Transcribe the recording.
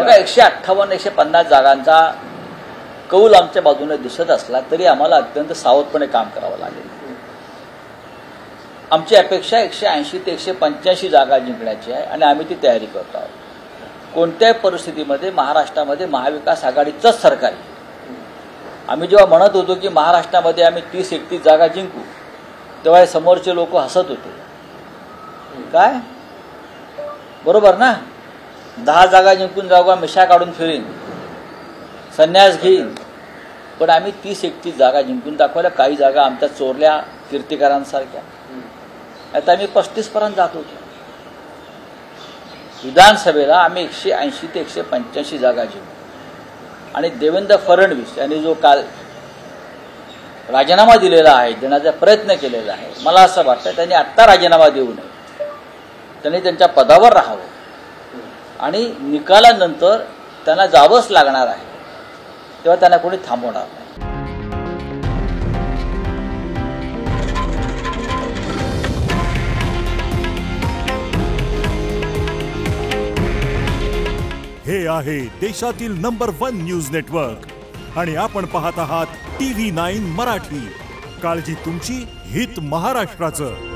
बघा 158 150 जागांचा कौल आमच्या बाजूने दिसत असला तरी आम्हाला अत्यंत सावधपणे काम करावं लागेल. आमची अपेक्षा 180 ते 185 जागा जिंकण्याची आहे आणि आम्ही ती तयारी करतो आहोत. कोणत्याही परिस्थितीमध्ये महाराष्ट्रामध्ये महाविकास आघाडीचंच सरकार आहे. आम्ही जेव्हा म्हणत होतो की महाराष्ट्रामध्ये आम्ही 30-31 जागा जिंकू तेव्हा समोरचे लोक हसत होते. काय बरोबर ना, 10 जागा जिंकून जागा मिशा काढून फिरीन, संन्यास घेईन, पण आम्ही 30-31 जागा जिंकून दाखवल्या. काही जागा आमच्या चोरल्या कीर्तिकारांसारख्या. आता आम्ही 35 पर्यंत जात होतो. विधानसभेला आम्ही 180 ते 185 जागा जिंकू आणि देवेंद्र फडणवीस यांनी जो काल राजीनामा दिलेला आहे, देण्याचा प्रयत्न केलेला आहे, मला असं वाटतं त्यांनी आत्ता राजीनामा देऊ नये. त्यांनी त्यांच्या पदावर राहावं आणि निकालानंतर त्यांना जावंच लागणार आहे तेव्हा त्यांना कोणी थांबवणार नाही. हे आहे देशातील नंबर 1 न्यूज नेटवर्क आणि आपण पाहत आहात TV9 मराठी. काळजी तुमची, हित महाराष्ट्राचं.